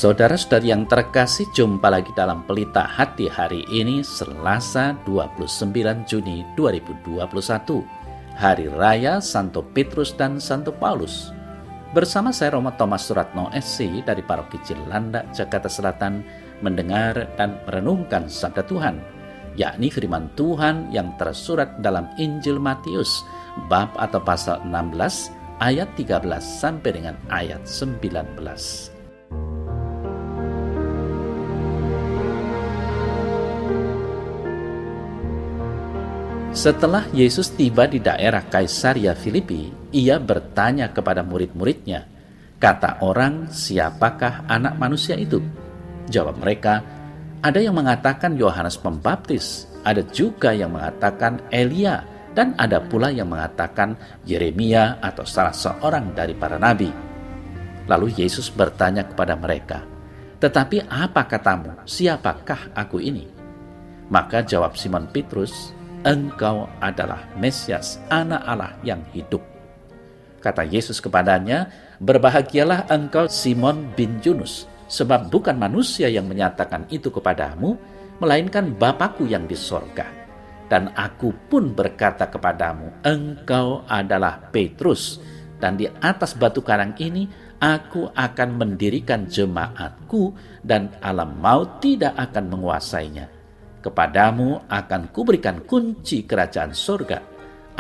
Saudara-saudari yang terkasih, jumpa lagi dalam Pelita Hati hari ini, Selasa 29 Juni 2021, Hari Raya Santo Petrus dan Santo Paulus. Bersama saya Romo Thomas Suratno SC dari Paroki Cilandak, Jakarta Selatan, mendengar dan merenungkan sabda Tuhan, yakni firman Tuhan yang tersurat dalam Injil Matius, bab atau pasal 16, ayat 13 sampai dengan ayat 19. Setelah Yesus tiba di daerah Kaisaria Filipi, ia bertanya kepada murid-muridnya, "Kata orang, siapakah anak manusia itu?" Jawab mereka, "Ada yang mengatakan Yohanes Pembaptis, ada juga yang mengatakan Elia, dan ada pula yang mengatakan Yeremia atau salah seorang dari para nabi." Lalu Yesus bertanya kepada mereka, "Tetapi apa katamu, siapakah aku ini?" Maka jawab Simon Petrus, "Engkau adalah Mesias, Anak Allah yang hidup." Kata Yesus kepadanya, "Berbahagialah engkau Simon bin Yunus, sebab bukan manusia yang menyatakan itu kepadamu, melainkan Bapa-Ku yang di sorga. Dan aku pun berkata kepadamu, engkau adalah Petrus, dan di atas batu karang ini aku akan mendirikan jemaatku, dan alam maut tidak akan menguasainya. Kepadamu akan kuberikan kunci kerajaan sorga.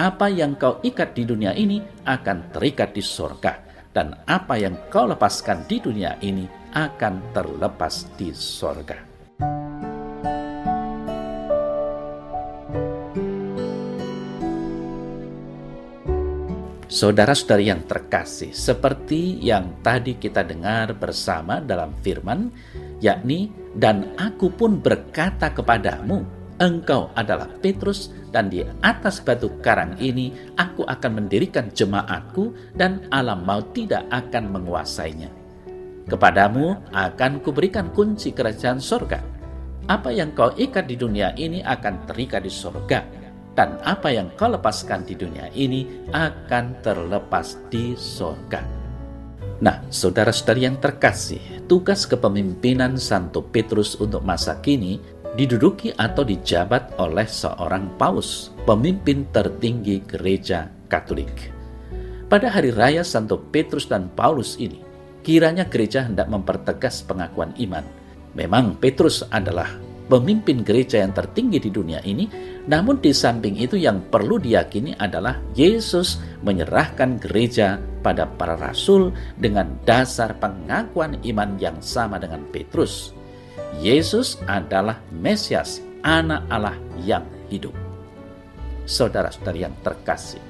Apa yang kau ikat di dunia ini akan terikat di sorga, dan apa yang kau lepaskan di dunia ini akan terlepas di sorga." Saudara-saudari yang terkasih, seperti yang tadi kita dengar bersama dalam firman, yakni, "Dan aku pun berkata kepadamu, engkau adalah Petrus, dan di atas batu karang ini aku akan mendirikan jemaatku, dan alam maut tidak akan menguasainya. Kepadamu akan kuberikan kunci kerajaan sorga. Apa yang kau ikat di dunia ini akan terikat di sorga, dan apa yang kau lepaskan di dunia ini akan terlepas di sorga." Nah, saudara-saudari yang terkasih, tugas kepemimpinan Santo Petrus untuk masa kini diduduki atau dijabat oleh seorang paus, pemimpin tertinggi gereja Katolik. Pada hari raya Santo Petrus dan Paulus ini, kiranya gereja hendak mempertegas pengakuan iman. Memang Petrus adalah pemimpin gereja yang tertinggi di dunia ini, namun di samping itu yang perlu diyakini adalah Yesus menyerahkan gereja pada para rasul dengan dasar pengakuan iman yang sama dengan Petrus. Yesus adalah Mesias, Anak Allah yang hidup. Saudara-saudari yang terkasih,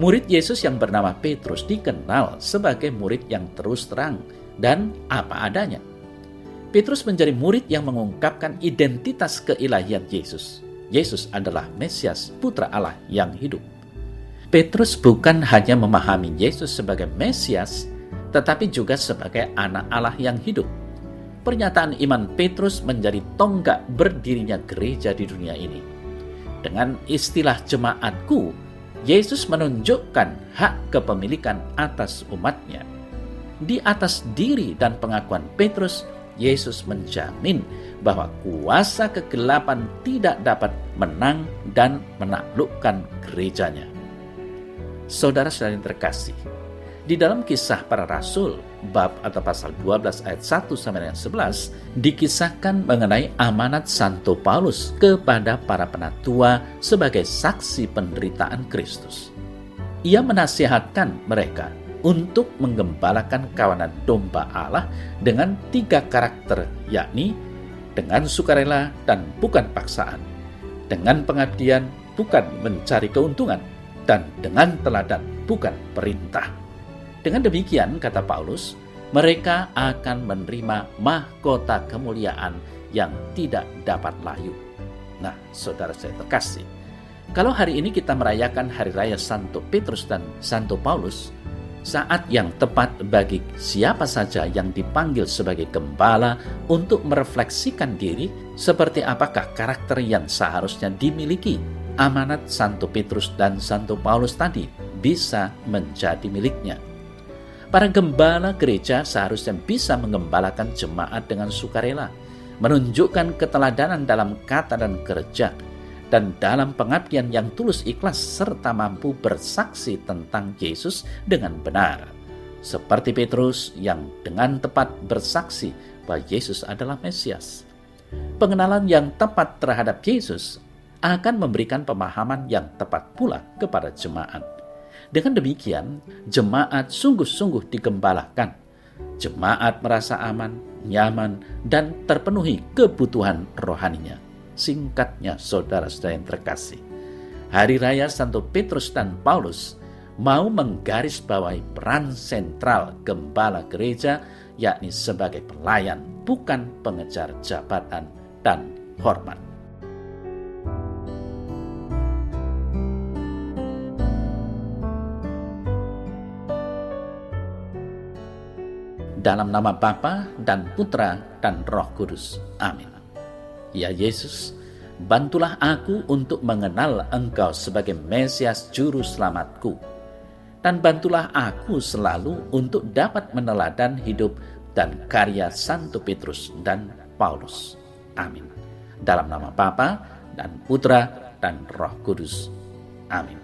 murid Yesus yang bernama Petrus dikenal sebagai murid yang terus terang dan apa adanya. Petrus menjadi murid yang mengungkapkan identitas keilahian Yesus. Yesus adalah Mesias, Putra Allah yang hidup. Petrus bukan hanya memahami Yesus sebagai Mesias, tetapi juga sebagai Anak Allah yang hidup. Pernyataan iman Petrus menjadi tonggak berdirinya gereja di dunia ini. Dengan istilah jemaatku, Yesus menunjukkan hak kepemilikan atas umatnya. Di atas diri dan pengakuan Petrus, Yesus menjamin bahwa kuasa kegelapan tidak dapat menang dan menaklukkan gerejanya. Saudara-saudari yang terkasih, di dalam Kisah Para Rasul, bab atau pasal 12 ayat 1 sampai dengan 11, dikisahkan mengenai amanat Santo Paulus kepada para penatua sebagai saksi penderitaan Kristus. Ia menasihatkan mereka untuk menggembalakan kawanan domba Allah dengan 3 karakter, yakni dengan sukarela dan bukan paksaan, dengan pengabdian bukan mencari keuntungan, dan dengan teladan bukan perintah. Dengan demikian, kata Paulus, mereka akan menerima mahkota kemuliaan yang tidak dapat layu. Nah, saudara saya terkasih, kalau hari ini kita merayakan Hari Raya Santo Petrus dan Santo Paulus, saat yang tepat bagi siapa saja yang dipanggil sebagai gembala untuk merefleksikan diri seperti apakah karakter yang seharusnya dimiliki. Amanat Santo Petrus dan Santo Paulus tadi bisa menjadi miliknya. Para gembala gereja seharusnya bisa mengembalakan jemaat dengan sukarela, menunjukkan keteladanan dalam kata dan kerja, dan dalam pengabdian yang tulus ikhlas serta mampu bersaksi tentang Yesus dengan benar. Seperti Petrus yang dengan tepat bersaksi bahwa Yesus adalah Mesias. Pengenalan yang tepat terhadap Yesus akan memberikan pemahaman yang tepat pula kepada jemaat. Dengan demikian, jemaat sungguh-sungguh digembalakan. Jemaat merasa aman, nyaman, dan terpenuhi kebutuhan rohaninya. Singkatnya, saudara-saudara yang terkasih, Hari Raya Santo Petrus dan Paulus mau menggarisbawahi peran sentral gembala gereja, yakni sebagai pelayan, bukan pengejar jabatan dan hormat. Dalam nama Bapa dan Putra dan Roh Kudus. Amin. Ya Yesus, bantulah aku untuk mengenal Engkau sebagai Mesias Juru Selamatku. Dan bantulah aku selalu untuk dapat meneladan hidup dan karya Santo Petrus dan Paulus. Amin. Dalam nama Bapa dan Putra dan Roh Kudus. Amin.